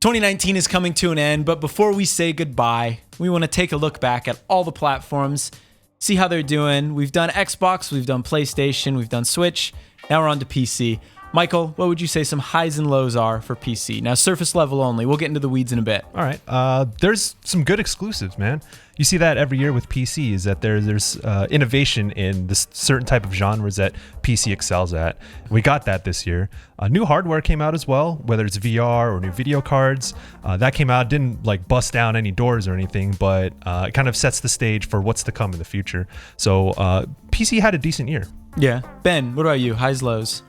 2019 is coming to an end, but before we say goodbye, we want to take a look back at all the platforms, see how they're doing. We've done Xbox, we've done PlayStation, we've done Switch. Now we're on to PC. Michael, what would you say some highs and lows are for PC? Now, surface level only. We'll get into the weeds in a bit. All right. There's some good exclusives, man. You see that every year with PC is that there's innovation in this certain type of genres that PC excels at. We got that this year. New hardware came out as well, whether it's VR or new video cards. That came out, didn't like bust down any doors or anything, but it kind of sets the stage for what's to come in the future. So PC had a decent year. Yeah. Ben, what about you? Highs, lows?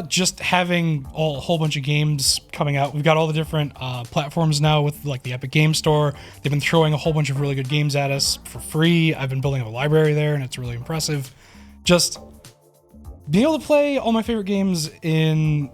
Just having a whole bunch of games coming out. We've got all the different platforms now with like the Epic Game Store. They've been throwing a whole bunch of really good games at us for free. I've been building up a library there, and it's really impressive. Just being able to play all my favorite games in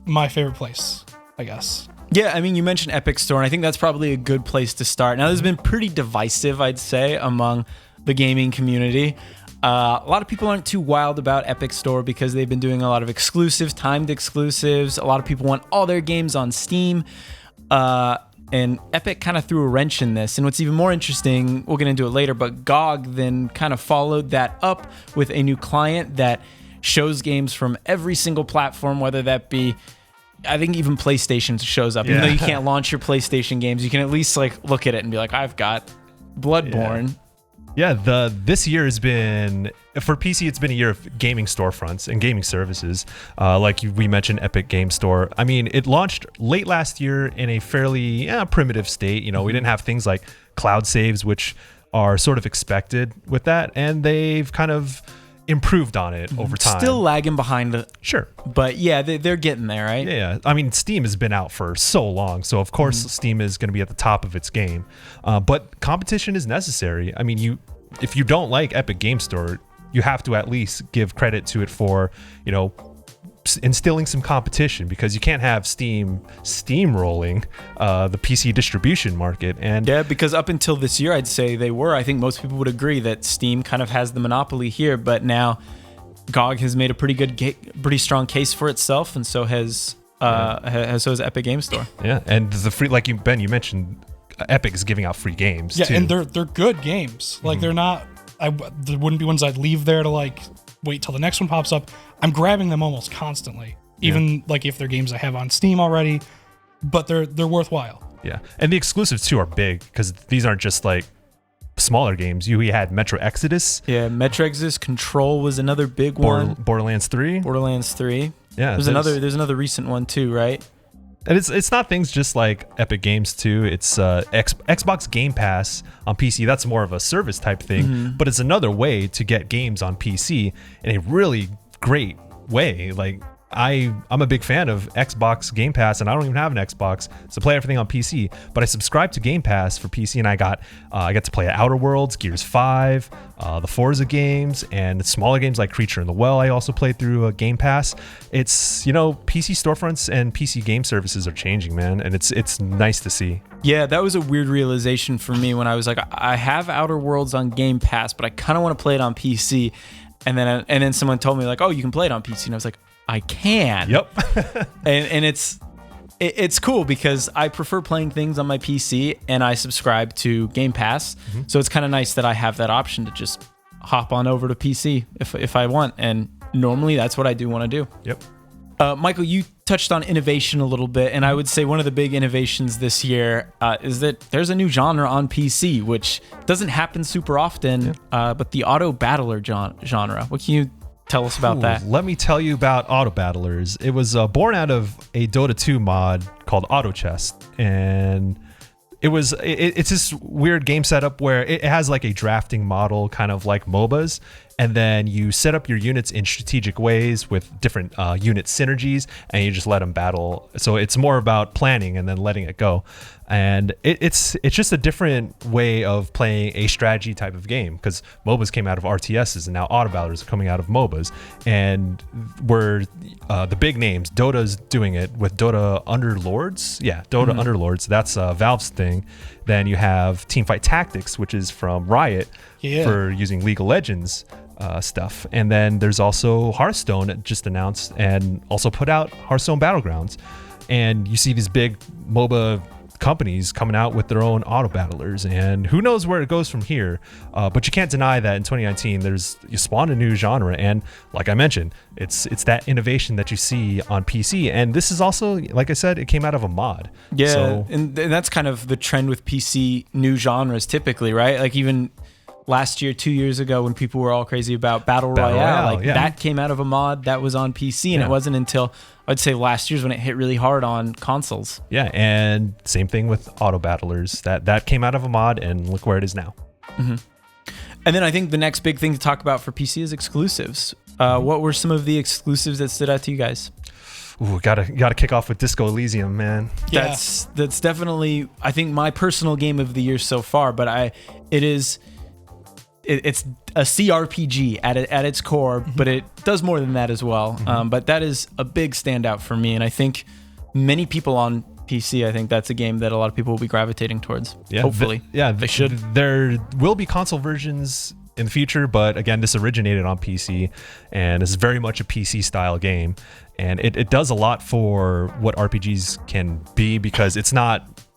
my favorite place, I guess. Yeah, I mean, you mentioned Epic Store, and I think that's probably a good place to start. Now, this has been pretty divisive, I'd say, among the gaming community. A lot of people aren't too wild about Epic Store because they've been doing a lot of exclusives, timed exclusives. A lot of people want all their games on Steam. And Epic kind of threw a wrench in this. And what's even more interesting, we'll get into it later, but GOG then kind of followed that up with a new client that shows games from every single platform, whether that be, I think even PlayStation shows up. Yeah. Even though you can't launch your PlayStation games, you can at least like look at it and be like, I've got Bloodborne. Yeah. Yeah, this year has been, for PC, it's been a year of gaming storefronts and gaming services. Like we mentioned, Epic Game Store. I mean, it launched late last year in a fairly primitive state. You know, we didn't have things like cloud saves, which are sort of expected with that. And they've kind of improved on it over time. Still lagging behind. Sure. But yeah, they're getting there, right? Yeah. I mean, Steam has been out for so long. So, of course, Steam is going to be at the top of its game. But competition is necessary. I mean, if you don't like Epic Game Store, you have to at least give credit to it for, instilling some competition, because you can't have Steam steamrolling the PC distribution market. And yeah, because up until this year, I'd say I think most people would agree that Steam kind of has the monopoly here, but now GOG has made a pretty strong case for itself, and so has Epic Game Store. Yeah, and the free, like you mentioned, Epic is giving out free games. Yeah, too. And they're good games. Like they're not. There wouldn't be ones I'd leave there to like wait till the next one pops up. I'm grabbing them almost constantly, even like if they're games I have on Steam already, but they're worthwhile. Yeah, and the exclusives too are big, because these aren't just like smaller games. We had Metro Exodus. Yeah, Metro Exodus. Control was another big one. Borderlands 3. Yeah, there's another recent one too, right? And it's not things just like Epic Games too. It's Xbox Game Pass on PC. That's more of a service type thing, but it's another way to get games on PC in a really great way. Like I'm a big fan of Xbox Game Pass, and I don't even have an Xbox, so play everything on PC. But I subscribe to Game Pass for PC, and I got to play Outer Worlds, Gears 5, the Forza games, and smaller games like Creature in the Well. I also played through Game Pass. It's PC storefronts and PC game services are changing, man, and it's nice to see. Yeah, that was a weird realization for me when I was like, I have Outer Worlds on Game Pass, but I kind of want to play it on PC, and then someone told me like, oh, you can play it on PC, and I was like, I can. Yep. and it's cool because I prefer playing things on my PC, and I subscribe to Game Pass. So it's kind of nice that I have that option to just hop on over to PC if I want. And normally that's what I do want to do. Yep. Michael, you touched on innovation a little bit, and I would say one of the big innovations this year is that there's a new genre on PC, which doesn't happen super often, but the auto battler genre. What can you tell us about that? Let me tell you about Auto Battlers. It was born out of a Dota 2 mod called Auto Chest, and it's this weird game setup where it has like a drafting model, kind of like MOBAs, and then you set up your units in strategic ways with different unit synergies, and you just let them battle. So it's more about planning and then letting it go. And it's just a different way of playing a strategy type of game, because MOBAs came out of RTSs, and now Auto Battlers are coming out of MOBAs. And we're the big names. Dota's doing it with Dota Underlords. Yeah, Dota Underlords. That's Valve's thing. Then you have Teamfight Tactics, which is from Riot for using League of Legends stuff. And then there's also Hearthstone just announced and also put out Hearthstone Battlegrounds. and you see these big MOBA companies coming out with their own auto battlers, and who knows where it goes from here. But you can't deny that in 2019 you spawned a new genre, and like I mentioned, it's that innovation that you see on PC. And this is also, like I said, it came out of a mod. Yeah, so, and that's kind of the trend with PC new genres typically, right? Like even last year, 2 years ago, when people were all crazy about Battle Royale, that came out of a mod that was on PC, and it wasn't until I'd say last year's when it hit really hard on consoles. Yeah, and same thing with auto battlers. That came out of a mod, and look where it is now. Mm-hmm. And then I think the next big thing to talk about for PC is exclusives. What were some of the exclusives that stood out to you guys? Ooh, gotta kick off with Disco Elysium, man. Yeah. That's definitely, I think, my personal game of the year so far. But it's a CRPG at its core, but it does more than that as well. But that is a big standout for me, and I think many people on PC, I think that's a game that a lot of people will be gravitating towards. Yeah, hopefully. They should. There will be console versions in the future, but again, this originated on PC, and it's very much a PC style game, and it does a lot for what RPGs can be, because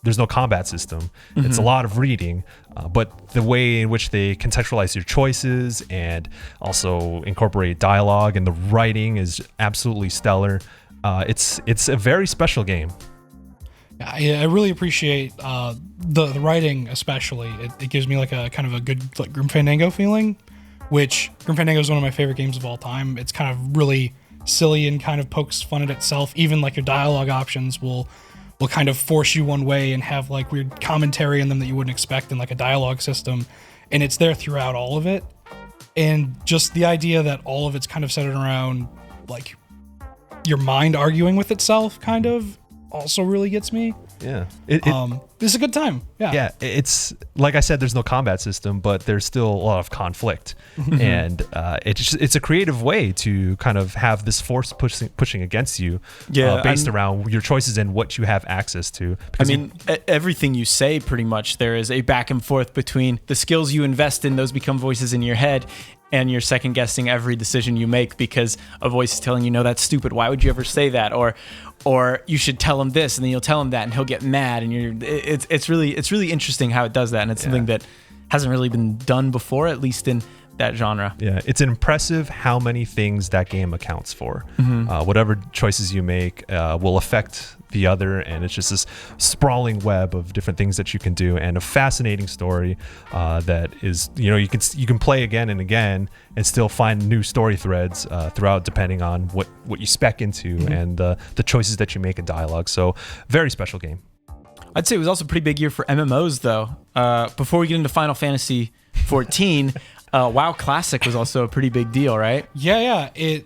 there's no combat system. It's a lot of reading, but the way in which they contextualize your choices and also incorporate dialogue and the writing is absolutely stellar. It's a very special game. I really appreciate the writing, especially. It gives me like a kind of a good like Grim Fandango feeling, which Grim Fandango is one of my favorite games of all time. It's kind of really silly and kind of pokes fun at itself. Even like your dialogue options will kind of force you one way and have like weird commentary in them that you wouldn't expect in like a dialogue system. And it's there throughout all of it. And just the idea that all of it's kind of centered around like your mind arguing with itself kind of also really gets me. Yeah. It's a good time. Yeah. Yeah. It's like I said, there's no combat system, but there's still a lot of conflict. And it's a creative way to kind of have this force pushing against you based around your choices and what you have access to. Because everything you say, pretty much, there is a back and forth between the skills you invest in, those become voices in your head, and you're second guessing every decision you make because a voice is telling you, no, that's stupid. Why would you ever say that? Or you should tell him this, and then you'll tell him that, and he'll get mad. And it's really interesting how it does that, and it's something that hasn't really been done before, at least in that genre. Yeah, it's impressive how many things that game accounts for. Whatever choices you make will affect the other, and it's just this sprawling web of different things that you can do, and a fascinating story that is, you can play again and again and still find new story threads throughout, depending on what you spec into and the choices that you make in dialogue. So very special game. I'd say it was also a pretty big year for MMOs, though. Before we get into Final Fantasy XIV, WoW Classic was also a pretty big deal, right? Yeah. It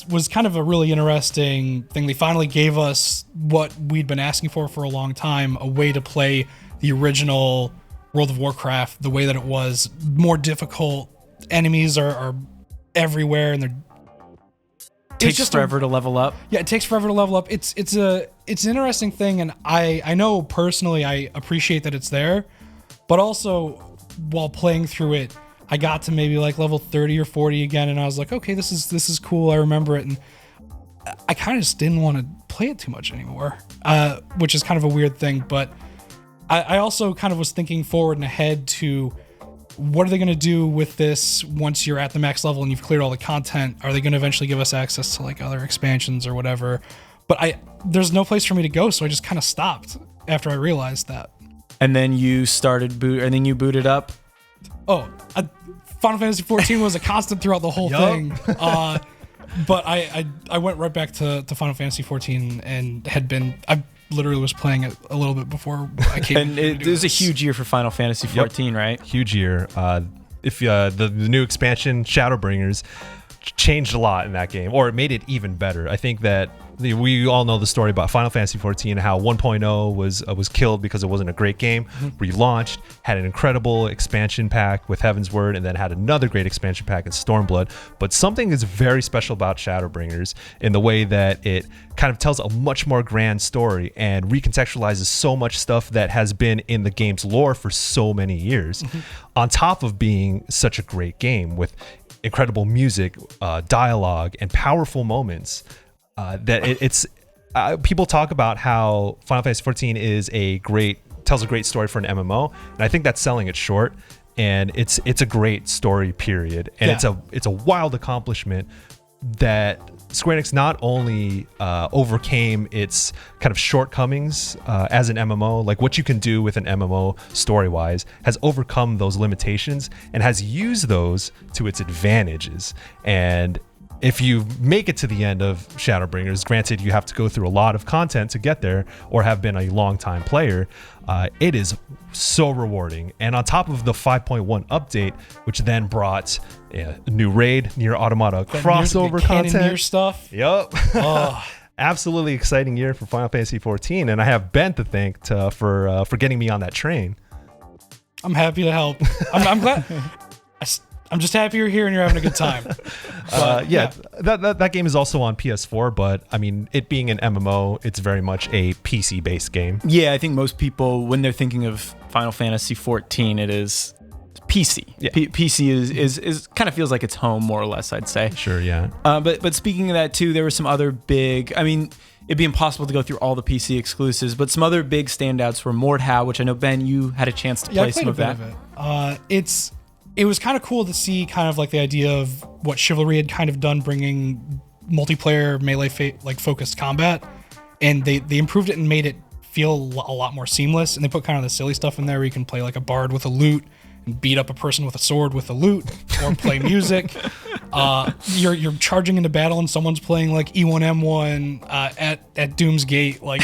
was kind of a really interesting thing. They finally gave us what we'd been asking for a long time, a way to play the original World of Warcraft the way that it was. More difficult. Enemies are everywhere, and it takes forever to level up. Yeah, it takes forever to level up. It's an interesting thing, and I know personally I appreciate that it's there, but also while playing through it, I got to maybe like level 30 or 40 again, and I was like, okay, this is cool. I remember it, and I kind of just didn't want to play it too much anymore, which is kind of a weird thing. But I also kind of was thinking forward and ahead to what are they going to do with this once you're at the max level and you've cleared all the content? Are they going to eventually give us access to like other expansions or whatever? But there's no place for me to go, so I just kind of stopped after I realized that. And then you you booted up. Final Fantasy XIV was a constant throughout the whole thing. But I went right back to Final Fantasy XIV and I literally was playing it a little bit before I came. And it was a huge year for Final Fantasy XIV, right? Huge year. If the new expansion, Shadowbringers, changed a lot in that game, or it made it even better. I think that we all know the story about Final Fantasy XIV, how 1.0 was killed because it wasn't a great game. Relaunched, had an incredible expansion pack with Heaven's Word, and then had another great expansion pack in Stormblood. But something is very special about Shadowbringers in the way that it kind of tells a much more grand story and recontextualizes so much stuff that has been in the game's lore for so many years, on top of being such a great game with incredible music, dialogue, and powerful moments. That people talk about how Final Fantasy 14 tells a great story for an MMO, and I think that's selling it short. And it's a great story, period. And it's a wild accomplishment that Square Enix not only overcame its kind of shortcomings as an MMO, like what you can do with an MMO story-wise, has overcome those limitations and has used those to its advantages. And if you make it to the end of Shadowbringers, granted you have to go through a lot of content to get there or have been a long-time player, it is so rewarding. And on top of the 5.1 update, which then brought a new raid, Nier Automata crossover content. Nier stuff. Yep. Oh. Absolutely exciting year for Final Fantasy 14, and I have Ben to thank for getting me on that train. I'm happy to help. I'm glad. I'm just happy you're here and you're having a good time. That game is also on PS4, but I mean, it being an MMO, it's very much a PC-based game. Yeah, I think most people, when they're thinking of Final Fantasy 14, it is PC. Yeah. PC is kind of feels like it's home, more or less, I'd say. Sure, yeah. But speaking of that too, there were some other big. I mean, it'd be impossible to go through all the PC exclusives, but some other big standouts were Mordhau, which I know Ben, you had a chance to play some of that. It was kind of cool to see kind of like the idea of what Chivalry had kind of done, bringing multiplayer melee focused combat, and they improved it and made it feel a lot more seamless. And they put kind of the silly stuff in there where you can play like a bard with a lute and beat up a person with a sword with a lute, or play music. You're charging into battle and someone's playing like E1M1 at Doom's Gate, like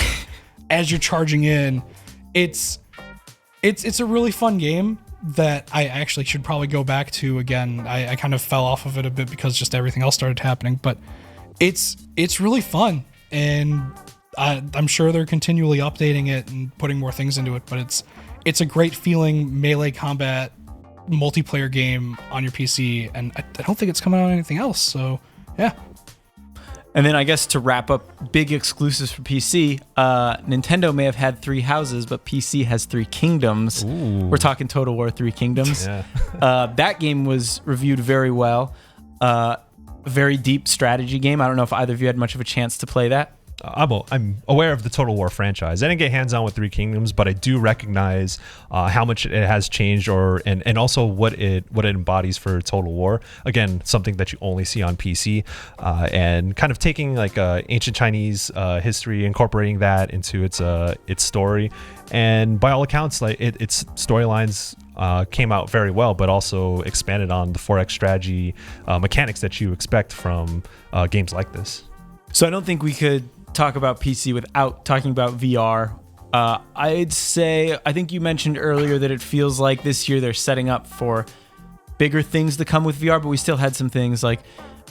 as you're charging in. It's a really fun game that I actually should probably go back to again. I kind of fell off of it a bit because just everything else started happening, but it's really fun, and I'm sure they're continually updating it and putting more things into it, but it's a great feeling melee combat multiplayer game on your PC, and I don't think it's coming out on anything else, so yeah. And then I guess to wrap up big exclusives for PC, Nintendo may have had 3 houses, but PC has 3 kingdoms. Ooh. We're talking Total War 3 Kingdoms. Yeah. That game was reviewed very well. Very deep strategy game. I don't know if either of you had much of a chance to play that. I'm aware of the Total War franchise. I didn't get hands-on with 3 Kingdoms, but I do recognize how much it has changed, and also what it embodies for Total War. Again, something that you only see on PC, and kind of taking like ancient Chinese history, incorporating that into its story, and by all accounts, like its storylines came out very well, but also expanded on the 4X strategy mechanics that you expect from games like this. So I don't think we could talk about PC without talking about VR. I'd say, I think you mentioned earlier that it feels like this year they're setting up for bigger things to come with VR, but we still had some things like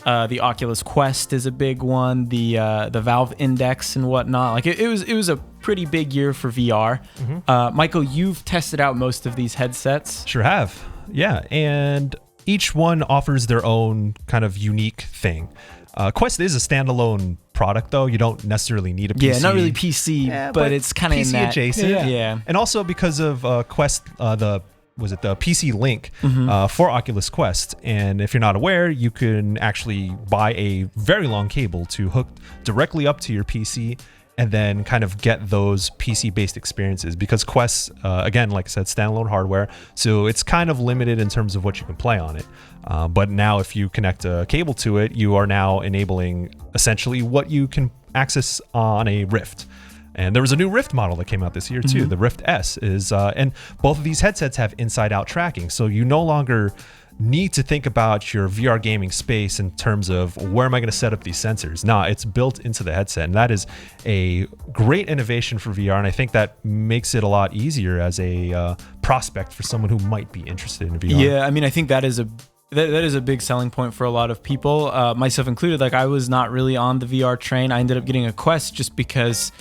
the Oculus Quest is a big one, the Valve Index and whatnot. Like it was a pretty big year for VR. Mm-hmm. Michael, you've tested out most of these headsets. Sure have. Yeah, and each one offers their own kind of unique thing. Quest is a standalone product, though. You don't necessarily need a PC. Yeah, not really PC, but it's kind of in that. adjacent. Yeah. And also because of Quest, the PC Link for Oculus Quest. And if you're not aware, you can actually buy a very long cable to hook directly up to your PC and then kind of get those PC-based experiences, because Quest, again, like I said, standalone hardware, so it's kind of limited in terms of what you can play on it. But now if you connect a cable to it, you are now enabling essentially what you can access on a Rift. And there was a new Rift model that came out this year too. The Rift S is, and both of these headsets have inside-out tracking, so you no longer need to think about your VR gaming space in terms of where am I going to set up these sensors. Nah, it's built into the headset, and that is a great innovation for VR, and I think that makes it a lot easier as a prospect for someone who might be interested in VR. Yeah, I mean, I think that is a big selling point for a lot of people, myself included. Like, I was not really on the VR train. I ended up getting a Quest just because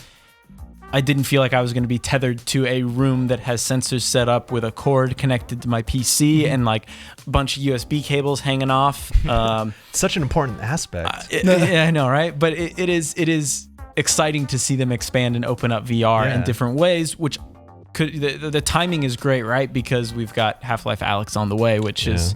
I didn't feel like I was going to be tethered to a room that has sensors set up with a cord connected to my PC and like a bunch of USB cables hanging off. Such an important aspect. Yeah, I know, right? But it is exciting to see them expand and open up VR in different ways, which the timing is great, right? Because we've got Half-Life Alyx on the way, which is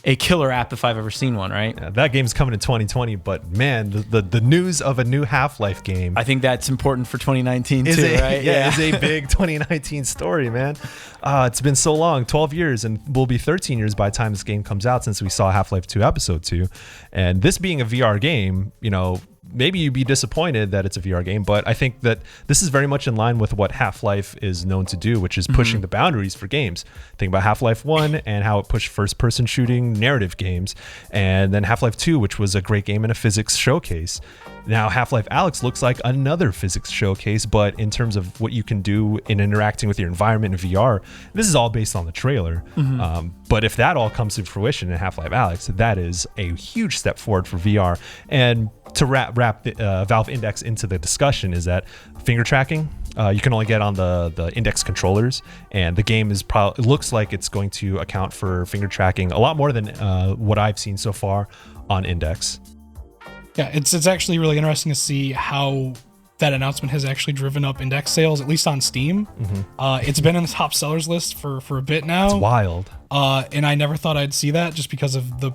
a killer app if I've ever seen one, right? Yeah, that game's coming in 2020, but man, the news of a new Half-Life game I think that's important for 2019 is too, a, right? yeah, is a big 2019 story, man. It's been so long, 12 years, and will be 13 years by the time this game comes out since we saw Half-Life 2 Episode 2. And this being a VR game, you know, maybe you'd be disappointed that it's a VR game, but I think that this is very much in line with what Half-Life is known to do, which is pushing the boundaries for games. Think about Half-Life 1 and how it pushed first-person shooting narrative games, and then Half-Life 2, which was a great game and a physics showcase. Now Half-Life Alyx looks like another physics showcase, but in terms of what you can do in interacting with your environment in VR, this is all based on the trailer. But if that all comes to fruition in Half-Life Alyx, that is a huge step forward for VR. And to wrap the Valve Index into the discussion is that finger tracking, you can only get on the Index controllers, and the game is it looks like it's going to account for finger tracking a lot more than what I've seen so far on Index. Yeah, it's actually really interesting to see how that announcement has actually driven up Index sales, at least on Steam. It's been in the top sellers list for a bit now. It's wild. And I never thought I'd see that just because of the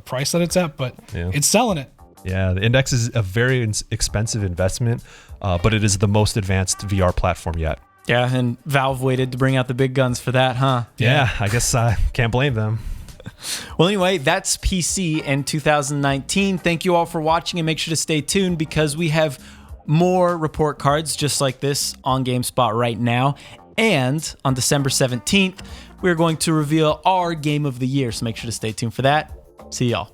price that it's at, but it's selling it. Yeah, the Index is a very expensive investment, but it is the most advanced VR platform yet. Yeah, and Valve waited to bring out the big guns for that, huh? Yeah, I guess I can't blame them. Well, anyway, that's PC in 2019. Thank you all for watching, and make sure to stay tuned because we have more report cards just like this on GameSpot right now. And on December 17th, we're going to reveal our Game of the Year, so make sure to stay tuned for that. See y'all.